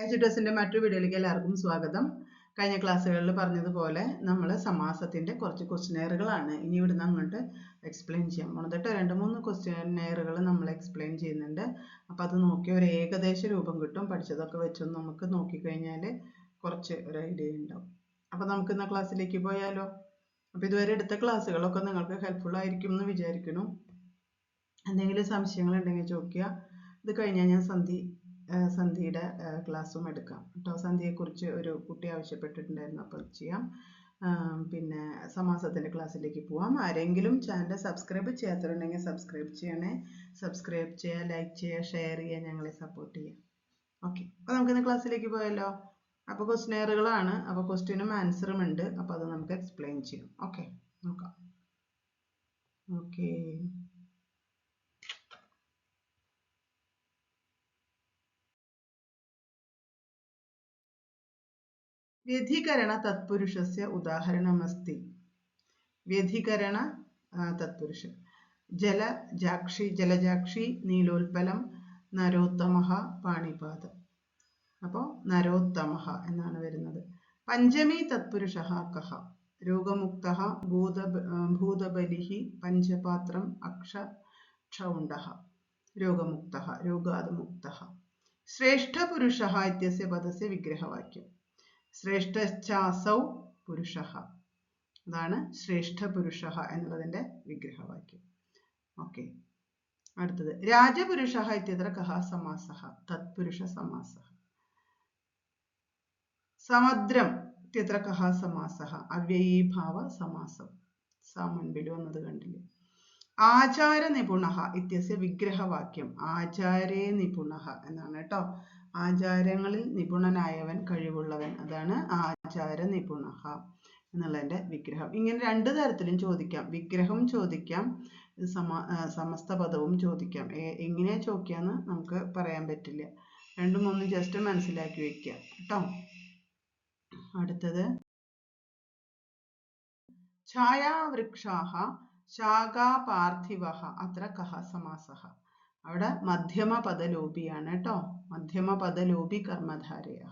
എജ്യൂടെസിന്റെ മറ്റൊരു വീഡിയോയിലേക്ക് എല്ലാവർക്കും സ്വാഗതം. കഴിഞ്ഞ ക്ലാസ്സുകളിൽ പറഞ്ഞതുപോലെ നമ്മൾ സമാസത്തിന്റെ കുറച്ച് ക്വസ്റ്റ്യനെയറുകളാണ് ഇനി ഇവിടുന്ന് അങ്ങോട്ട് എക്സ്പ്ലെയിൻ ചെയ്യാൻ പോകുന്നത് കേട്ടോ. 2-3 ക്വസ്റ്റ്യനെയറുകൾ നമ്മൾ എക്സ്പ്ലെയിൻ ചെയ്യുന്നുണ്ട്. അപ്പോൾ അത് നോക്കി ഒരു ഏകദേശ രൂപം കിട്ടും. പഠിച്ചതൊക്കെ വെച്ചൊന്ന് നമുക്ക് നോക്കിക്കഴിഞ്ഞാൽ കുറച്ച് ഒരു ഐഡിയ ഉണ്ടാവും. അപ്പോൾ നമുക്ക് ഇന്ന ക്ലാസ്സിലേക്ക് പോയാലോ. അപ്പോൾ ഇതുവരെ എടുത്ത ക്ലാസ്സുകളൊക്കെ നിങ്ങൾക്ക് ഹെൽപ്ഫുൾ ആയിരിക്കും എന്ന് വിചാരിക്കുന്നു. എന്തെങ്കിലും സംശയങ്ങൾ ഉണ്ടെങ്കിൽ ചോദിക്കുക. ഇത് കഴിഞ്ഞാൽ ഞാൻ സന്ധിയുടെ ക്ലാസ്സും എടുക്കാം കേട്ടോ. സന്ധിയെക്കുറിച്ച് ഒരു കുട്ടി ആവശ്യപ്പെട്ടിട്ടുണ്ടായിരുന്നു, അപ്പോൾ ചെയ്യാം. പിന്നെ സമാസത്തിൻ്റെ ക്ലാസ്സിലേക്ക് പോവാം. ആരെങ്കിലും ചാനൽ സബ്സ്ക്രൈബ് ചെയ്യാത്തവരുണ്ടെങ്കിൽ സബ്സ്ക്രൈബ് ചെയ്യണേ. സബ്സ്ക്രൈബ് ചെയ്യുക, ലൈക്ക് ചെയ്യുക, ഷെയർ ചെയ്യുക, ഞങ്ങളെ സപ്പോർട്ട് ചെയ്യുക. ഓക്കെ, അപ്പോൾ നമുക്കിന്ന് ക്ലാസ്സിലേക്ക് പോയല്ലോ. അപ്പോൾ ക്വസ്റ്റ്യനെയറുകളാണ്, അപ്പോൾ ക്വസ്റ്റ്യനും ആൻസറും ഉണ്ട്. അപ്പോൾ അത് നമുക്ക് എക്സ്പ്ലെയിൻ ചെയ്യാം. ഓക്കെ, നോക്കാം. ഓക്കെ, വ്യധികരണ തത്പുരുഷസ്യ ഉദാഹരണമസ്തി. വ്യധികരണ തത്പുരുഷൻ ജലജാക്ഷി നീലോൽപലം നരോത്തമഃ പാണിപാദം. അപ്പോൾ നരോത്തമഃ എന്നാണ് വരുന്നത്. പഞ്ചമി തത്പുരുഷഃ കഃ? രോഗമുക്തഃ ഭൂതബലിഃ പഞ്ചപാത്രം അക്ഷൗണ്ഡഃ. രോഗമുക്തഃ രോഗാത് മുക്തഃ. ശ്രേഷ്ഠപുരുഷഃ ഇത്യസ്യ പദസ്യ വിഗ്രഹവാക്യം. ശ്രേഷ്ഠശ്ചാസൗ പുരുഷഃ. അതാണ് ശ്രേഷ്ഠപുരുഷഃ എന്നുള്ളതിന്റെ വിഗ്രഹവാക്യം. ഓക്കെ, അടുത്തത് രാജപുരുഷഃ ഇത്യത്ര കഃ സമാസഃ? തത്പുരുഷ സമാസഃ. സമദ്രം ഇത്യത്ര കഃ സമാസഃ? അവ്യയീഭാവ സമാസം. മുൻപിൽ വന്നത് കണ്ടില്ലേ. ആചാര നിപുണഃ ഇത്യസ്യ വിഗ്രഹവാക്യം. ആചാരേ നിപുണഃ എന്നാണ് കേട്ടോ. ആചാരങ്ങളിൽ നിപുണനായവൻ, കഴിവുള്ളവൻ, അതാണ് ആചാര നിപുണഃ എന്നുള്ളതിന്റെ വിഗ്രഹം. ഇങ്ങനെ 2 തരത്തിലും ചോദിക്കാം. വിഗ്രഹം ചോദിക്കാം, സമസ്ത പദവും ചോദിക്കാം. എങ്ങനെയാ ചോദിക്കാന്ന് നമുക്ക് പറയാൻ പറ്റില്ല. 2-3 ജസ്റ്റ് മനസ്സിലാക്കി വെക്കുക കേട്ടോ. അടുത്തത് ഛായാവൃക്ഷാഃ ശാഖാപാർത്ഥിവഃ അത്ര കഃ സമാസഃ? അവിടെ മധ്യമ പദലോപിയാണ് കേട്ടോ. മധ്യമ പദലോപി കർമ്മധാരയഃ.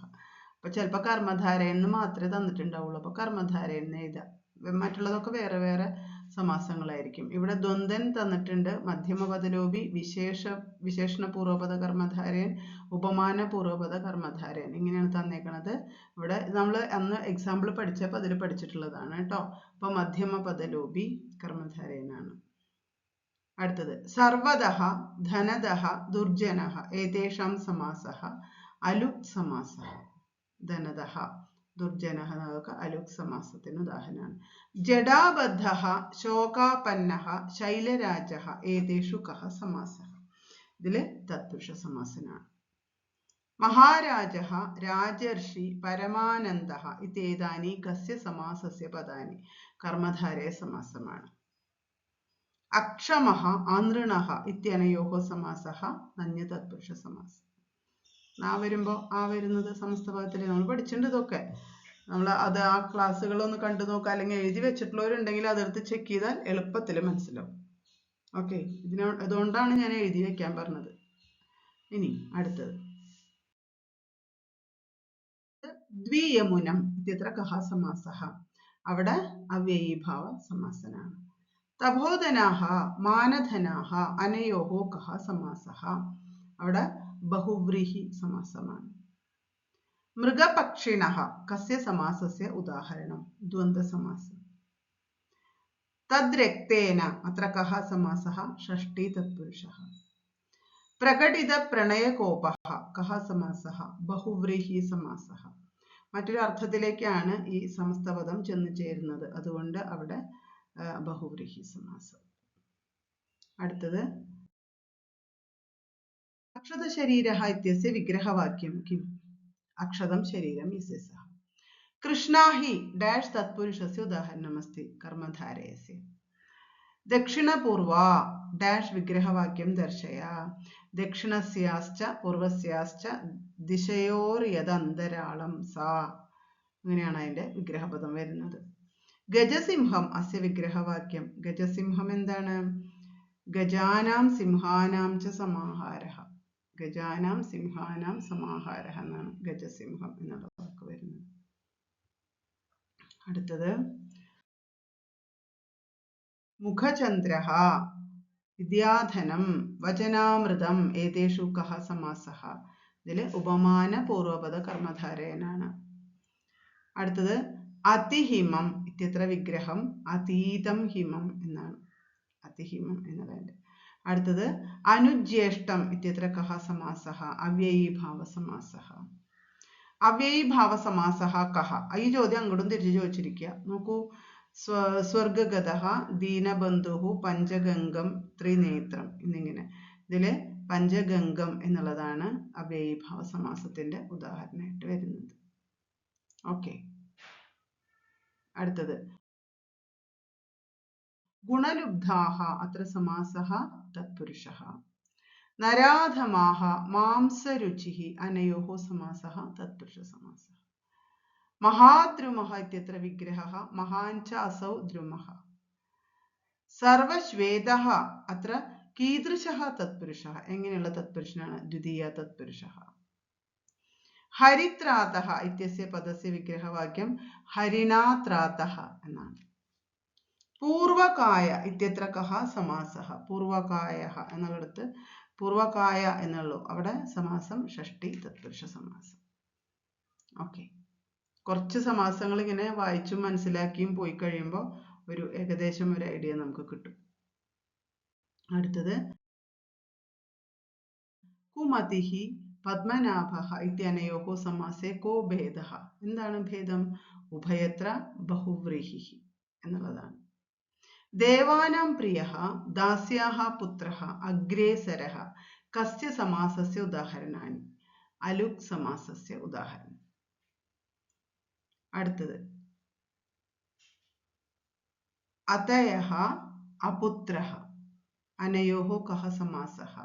അപ്പൊ ചിലപ്പോൾ കർമ്മധാരയെന്ന് മാത്രമേ തന്നിട്ടുണ്ടാവുള്ളൂ. അപ്പൊ കർമ്മധാരയെന്ന് എഴുതാം. മറ്റുള്ളതൊക്കെ വേറെ വേറെ സമാസങ്ങളായിരിക്കും. ഇവിടെ ദ്വന്ദ്വൻ തന്നിട്ടുണ്ട്. മധ്യമ പദലോപി, വിശേഷണ പൂർവ്വപദ കർമ്മധാരയൻ, ഉപമാന പൂർവ്വപദ കർമ്മധാരയൻ, ഇങ്ങനെയാണ് തന്നേക്കണത്. ഇവിടെ നമ്മൾ അന്ന് എക്സാമ്പിൾ പഠിച്ചപ്പോൾ അതിൽ പഠിച്ചിട്ടുള്ളതാണ് കേട്ടോ. അപ്പൊ മധ്യമ പദലോപി കർമ്മധാരയനാണ്. അടുത്തത് സർവദഃ ധനദഃ ദുർജനഃ ഏതേഷാം സമാസഃ? അലുക് സമാസഃ. ധനദഃ ദുർജനഃ എന്നതൊക്കെ അലുക് സമാസത്തിന് ഉദാഹരണമാണ്. ജഡാബദ്ധഃ ശോകാപന്നഃ ശൈലരാജഃ ഏതേഷു കഃ സമാസഃ? ഇതില് തത്പുരുഷ സമാസനാണ്. മഹാരാജഃ രാജർഷി പരമാനന്ദഃ ഇതേതാനി കസ്യ സമാസസ്യ പദാനി? കർമ്മധാരയ സമാസമാണ്. അക്ഷമഃ ആനൃണഃ ഇത്യനയോഃ സമാസഃ നന്യ തത്പുരുഷ സമാസം. വരുമ്പോ വരുന്നത് സമസ്ത പദത്തിൽ നമ്മൾ പഠിച്ചിട്ടുണ്ട്. ഇതൊക്കെ നമ്മൾ അത് ആ ക്ലാസ്സുകളൊന്ന് കണ്ടു നോക്കുക, അല്ലെങ്കിൽ എഴുതി വെച്ചിട്ടുള്ളവരുണ്ടെങ്കിൽ അതെടുത്ത് ചെക്ക് ചെയ്താൽ എളുപ്പത്തിൽ മനസ്സിലാവും. ഓക്കെ, അതുകൊണ്ടാണ് ഞാൻ എഴുതി വെക്കാൻ പറഞ്ഞത്. ഇനി അടുത്തത് ദ്വിയമുനം ഇത്യത്ര കഃ സമാസഃ? അവിടെ അവ്യയീഭാവ സമാസനാണ്. തപോധനാഃ മാനധനാഃ അനയോഃ കഃ സമാസഃ? അവിടെ ബഹുവ്രീഹി സമാസമാണ്. മൃഗപക്ഷിണഃ കസ്യ സമാസസ്യ ഉദാഹരണം? ദ്വന്ദ്വ സമാസം. തദ്രക്തേന അത്ര കഃ സമാസഃ? ഷഷ്ഠി തത്പുരുഷഃ. പ്രകടിത പ്രണയകോപഃ കഃ സമാസഃ? ബഹുവ്രീഹി സമാസഃ. മറ്റൊരു അർത്ഥത്തിലേക്കാണ് ഈ സമസ്തപദം ചെന്നു ചേരുന്നത്, അതുകൊണ്ട് അവിടെ ബഹുവ്രീഹി സമാസം. അടുത്തത് അക്ഷത ശരീരഃ ഇത്യസ്യ വിഗ്രഹവാക്യം കിം? അക്ഷതം ശരീരം യസ്യ സഃ. കൃഷ്ണാ ഹി ഡാഷ് തത്പുരുഷസ്യ ഉദാഹരണമസ്തി? കർമ്മധാരയസ്യ. ദക്ഷിണപൂർവാ ഡാഷ് വിഗ്രഹവാക്യം ദർശയ? ദക്ഷിണസ്യാശ്ച പൂർവസ്യാശ്ച ദിശയോർയദന്തരാളം സാ. അങ്ങനെയാണ് അതിന്റെ വിഗ്രഹപദം വരുന്നത്. ഗജസിംഹം അസ്യ വിഗ്രഹവാക്യം. ഗജസിംഹം എന്താണ്? ഗജാനാം സിംഹാനാം ച സമാഹാരഃ. ഗജാനാം സിംഹാനാം സമാഹാരഃ എന്നാണ് ഗജസിംഹം എന്നുള്ള വാക്ക് വരുന്നത്. അടുത്തത് മുഖചന്ദ്രഃ, വിദ്യാധനം, വചനാമൃതം ഏതേഷു കഃ സമാസഃ. ഇതിൽ ഉപമാന പൂർവപദ കർമ്മധാരയനാണ്. അടുത്തത് അതിഹിമം ഇത്യത്ര വിഗ്രഹം അതീതം ഹിമം എന്നാണ്. അതിഹിമം എന്നുള്ളതിൻ്റെ. അടുത്തത് അനുജ്യേഷ്ടം ഇത്യത്ര കഃ സമാസഃ അവ്യയീഭാവ സമാസഃ. അവ്യയീഭാവ സമാസഃ കഃ. ഈ ചോദ്യം അങ്ങോട്ടും തിരിച്ചു ചോദിച്ചിരിക്കുക. നോക്കൂ, സ്വർഗഗതഃ, ദീനബന്ധുഃ, പഞ്ചഗംഗം, ത്രിനേത്രം എന്നിങ്ങനെ. ഇതിൽ പഞ്ചഗംഗം എന്നുള്ളതാണ് അവ്യയീഭാവ സമാസത്തിന്റെ ഉദാഹരണമായിട്ട് വരുന്നത്. ഓക്കെ. അടുത്തത് ഗുണലുബ്ധാഃ അത്ര സമാസഃ തത്പുരുഷഃ. നരാധമാഃ മാംസരുചിഃ അനയോഃ സമാസഃ തത്പുരുഷ സമാസഃ. മഹാദ്രുമഃ ഇത്യത്ര വിഗ്രഹഃ മഹാൻ ച അസൗ ദ്രുമഃ. സർവശ്വേതഃ അത്ര കീദൃശഃ തത്പുരുഷഃ. എങ്ങനെയുള്ള തത്പുരുഷനാണ്? ദ്വിതീയ തത്പുരുഷഃ. ഹരിത്രാതഃ ഇത്യസ്യ പദസ്യ വിഗ്രഹവാക്യം ഹരിണാത്രാതഃ എന്നാണ്. പൂർവകായ ഇത്യത്ര കഃ സമാസഃ. പൂർവകായഃ എന്നുള്ളിടത്ത് പൂർവകായ എന്നുള്ളൂ. അവിടെ സമാസം ഷഷ്ടി തത്പുരുഷ സമാസം. ഓക്കെ. കുറച്ച് സമാസങ്ങൾ ഇങ്ങനെ വായിച്ചും മനസ്സിലാക്കിയും പോയി കഴിയുമ്പോൾ ഒരു ഏകദേശം ഒരു ഐഡിയ നമുക്ക് കിട്ടും. അടുത്തത് കുമതിഃ പത്മനാഭഃ ഇത്യനയോഃ സമാസേ കോ ഭേദഃ. എന്താണ് ഭേദം? ഉഭയത്ര ബഹുവ്രീഹിഃ എന്നുള്ളതാണ്. ദേവാനാം പ്രിയഃ ദാസ്യാഃ പുത്രഃ അഗ്രേസരഃ കസ്യ സമാസസ്യ ഉദാഹരണാനി. അലുക് സമാസസ്യ ഉദാഹരണം. അടുത്തത് അതയഃ അപുത്രഃ അനയോഃ കഃ സമാസഃ.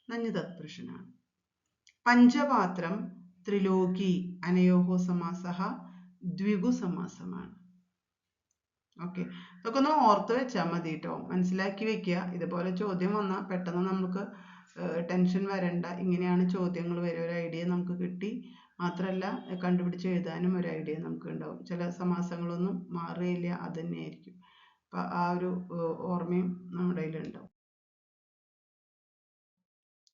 നഞ്ഞ തത്പുരുഷനാണ്. പഞ്ചപാത്രം ത്രിലോകി അനയോഃ സമാസഃ ദ്വിഗു സമാസമാണ്. ഓക്കെ. ഇതൊക്കെ ഒന്ന് ഓർത്ത് വെച്ചാൽ മതി കേട്ടോ, മനസ്സിലാക്കി വെക്കുക. ഇതുപോലെ ചോദ്യം വന്നാൽ പെട്ടെന്ന് നമുക്ക് ടെൻഷൻ വരണ്ട. ഇങ്ങനെയാണ് ചോദ്യങ്ങൾ വരെ ഒരു ഐഡിയ നമുക്ക് കിട്ടി. മാത്രമല്ല കണ്ടുപിടിച്ച് എഴുതാനും ഒരു ഐഡിയ നമുക്ക് ഉണ്ടാവും. ചില സമാസങ്ങളൊന്നും മാറുകയില്ല, അത് തന്നെയായിരിക്കും. അപ്പം ആ ഒരു ഓർമ്മയും നമ്മുടെ കയ്യിലുണ്ടാവും.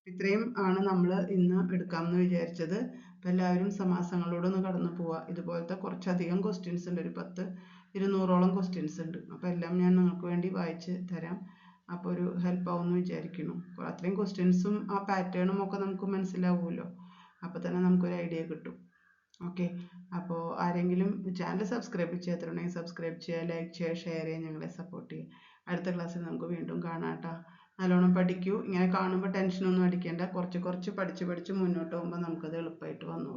ഇത്രയും ആണ് നമ്മൾ ഇന്ന് എടുക്കാമെന്ന് വിചാരിച്ചത്. അപ്പം എല്ലാവരും സമാസങ്ങളോടൊന്ന് കടന്നു പോവുക. ഇതുപോലത്തെ കുറച്ചധികം ക്വസ്റ്റ്യൻസ് ഉണ്ട്, ഒരു 200ഓളം ക്വസ്റ്റ്യൻസ് ഉണ്ട്. അപ്പം എല്ലാം ഞാൻ നിങ്ങൾക്ക് വേണ്ടി വായിച്ച് തരാം. അപ്പോൾ ഒരു ഹെൽപ്പ് ആവുമെന്ന് വിചാരിക്കുന്നു. അത്രയും ക്വസ്റ്റ്യൻസും ആ പാറ്റേണും ഒക്കെ നമുക്ക് മനസ്സിലാവുമല്ലോ. അപ്പോൾ തന്നെ നമുക്കൊരു ഐഡിയ കിട്ടും. ഓക്കെ. അപ്പോൾ ആരെങ്കിലും ചാനൽ സബ്സ്ക്രൈബ് ചെയ്യാത്തതുണ്ടെങ്കിൽ സബ്സ്ക്രൈബ് ചെയ്യുക, ലൈക്ക് ചെയ്യുക, ഷെയർ ചെയ്യുക, ഞങ്ങളെ സപ്പോർട്ട് ചെയ്യുക. അടുത്ത ക്ലാസ്സിൽ നമുക്ക് വീണ്ടും കാണാം കേട്ടോ. നല്ലോണം പഠിക്കൂ. ഇങ്ങനെ കാണുമ്പോൾ ടെൻഷനൊന്നും അടിക്കേണ്ട. കുറച്ച് പഠിച്ച് മുന്നോട്ട് പോകുമ്പോൾ നമുക്കത് എളുപ്പമായിട്ട് വന്നോളും.